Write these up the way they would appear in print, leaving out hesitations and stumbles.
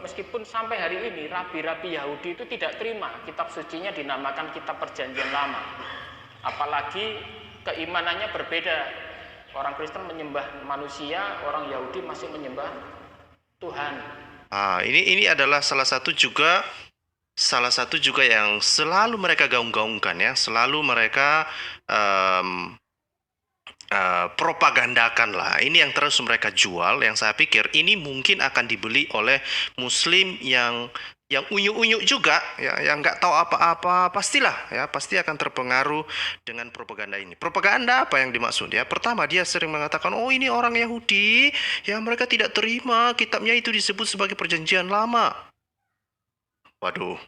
meskipun sampai hari ini rabi-rabi Yahudi itu tidak terima kitab sucinya dinamakan kitab perjanjian lama. Apalagi keimanannya berbeda. Orang Kristen menyembah manusia, orang Yahudi masih menyembah Tuhan. Ini adalah salah satu juga yang selalu mereka gaung-gaungkan ya, selalu mereka propagandakan lah. Ini yang terus mereka jual, yang saya pikir ini mungkin akan dibeli oleh Muslim yang unyu-unyu juga ya, yang nggak tahu apa-apa, pastilah ya, pasti akan terpengaruh dengan propaganda ini. Propaganda apa yang dimaksud ya? Pertama, dia sering mengatakan, oh ini orang Yahudi ya, mereka tidak terima kitabnya itu disebut sebagai perjanjian lama. Waduh,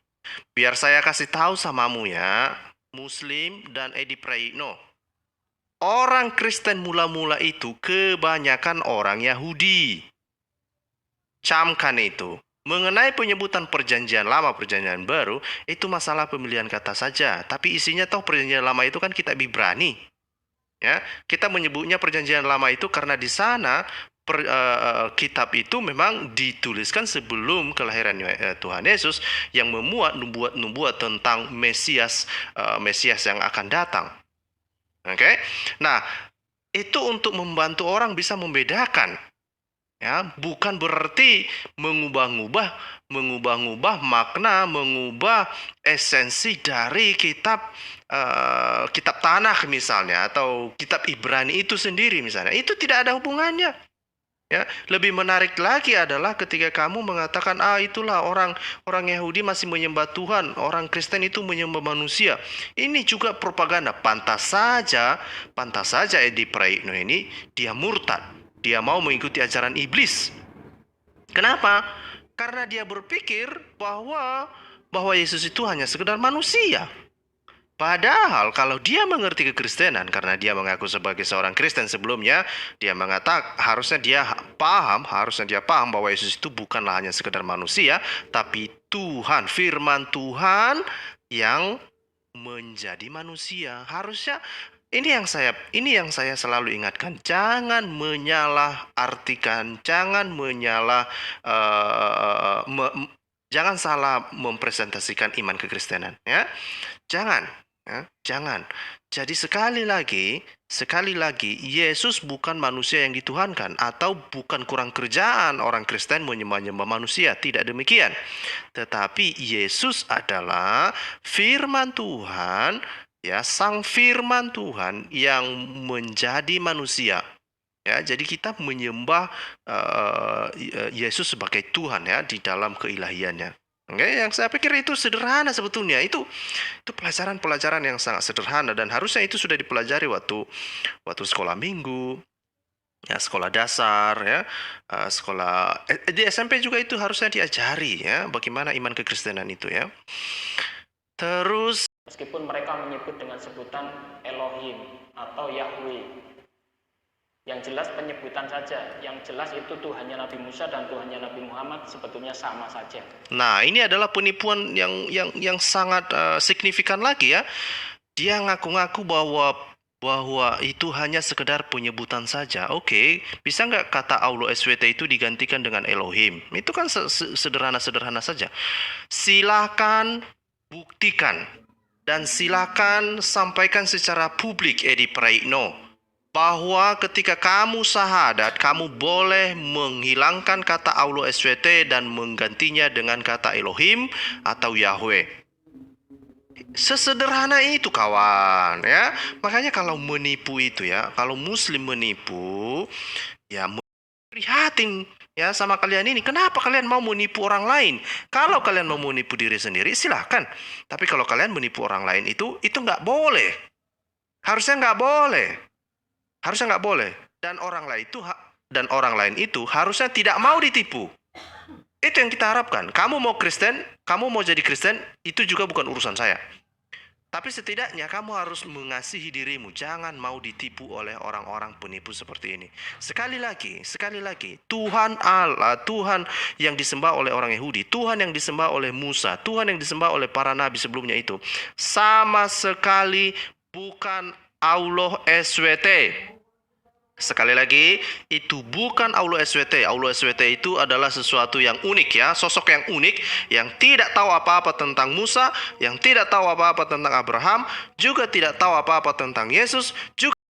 biar saya kasih tahu samamu ya, Muslim dan Edi Praitno. Orang Kristen mula-mula itu kebanyakan orang Yahudi. Camkan itu. Mengenai penyebutan perjanjian lama, perjanjian baru, itu masalah pemilihan kata saja. Tapi isinya toh perjanjian lama itu kan kitab Ibrani. Ya, kita menyebutnya perjanjian lama itu karena di sana kitab itu memang dituliskan sebelum kelahiran Tuhan Yesus yang memuat nubuat tentang Mesias yang akan datang. Oke. Nah, itu untuk membantu orang bisa membedakan. Ya, bukan berarti mengubah-ubah makna, mengubah esensi dari kitab Tanakh misalnya, atau kitab Ibrani itu sendiri misalnya. Itu tidak ada hubungannya. Ya, lebih menarik lagi adalah ketika kamu mengatakan itulah orang Yahudi masih menyembah Tuhan, orang Kristen itu menyembah manusia. Ini juga propaganda. Pantas saja Edi Praitno ini dia murtad. Dia mau mengikuti ajaran iblis. Kenapa? Karena dia berpikir bahwa Yesus itu hanya sekedar manusia. Padahal kalau dia mengerti kekristenan, karena dia mengaku sebagai seorang Kristen sebelumnya, dia mengatakan harusnya dia paham bahwa Yesus itu bukanlah hanya sekedar manusia, tapi Tuhan, firman Tuhan yang menjadi manusia. Harusnya ini yang saya selalu ingatkan, jangan menyalahartikan, jangan salah mempresentasikan iman kekristenan ya. Jangan. Jadi sekali lagi, Yesus bukan manusia yang dituhankan, atau bukan kurang kerjaan orang Kristen menyembah manusia, tidak demikian. Tetapi Yesus adalah firman Tuhan, ya, sang firman Tuhan yang menjadi manusia. Ya, jadi kita menyembah Yesus sebagai Tuhan ya di dalam keilahiannya. Oke, yang saya pikir itu sederhana sebetulnya. Itu pelajaran-pelajaran yang sangat sederhana dan harusnya itu sudah dipelajari waktu sekolah minggu, ya, sekolah dasar ya, sekolah di SMP juga itu harusnya diajari ya, bagaimana iman kekristenan itu ya. Terus meskipun mereka menyebut dengan sebutan Elohim atau Yahweh, yang jelas penyebutan saja, yang jelas itu Tuhannya Nabi Musa dan Tuhannya Nabi Muhammad sebetulnya sama saja. Nah, ini adalah penipuan yang sangat signifikan lagi ya. Dia ngaku-ngaku bahwa itu hanya sekedar penyebutan saja. Oke, bisa nggak kata Allah SWT itu digantikan dengan Elohim? Itu kan sederhana-sederhana saja. Silakan buktikan dan silakan sampaikan secara publik, Edi Praitno, bahwa ketika kamu syahadat, kamu boleh menghilangkan kata Allah SWT dan menggantinya dengan kata Elohim atau Yahweh. Sesederhana itu kawan ya. Makanya kalau menipu itu ya, kalau Muslim menipu ya, prihatin ya sama kalian ini. Kenapa kalian mau menipu orang lain? Kalau kalian mau menipu diri sendiri silahkan. Tapi kalau kalian menipu orang lain itu nggak boleh. Harusnya nggak boleh. Dan orang lain itu harusnya tidak mau ditipu. Itu yang kita harapkan. Kamu mau Kristen, kamu mau jadi Kristen, itu juga bukan urusan saya. Tapi setidaknya kamu harus mengasihi dirimu. Jangan mau ditipu oleh orang-orang penipu seperti ini. Sekali lagi, Tuhan Allah, Tuhan yang disembah oleh orang Yahudi, Tuhan yang disembah oleh Musa, Tuhan yang disembah oleh para nabi sebelumnya itu, sama sekali bukan Allah SWT. Sekali lagi, itu bukan Aulo SWT. Aulo SWT itu adalah sesuatu yang unik ya, sosok yang unik, yang tidak tahu apa-apa tentang Musa, yang tidak tahu apa-apa tentang Abraham, juga tidak tahu apa-apa tentang Yesus, juga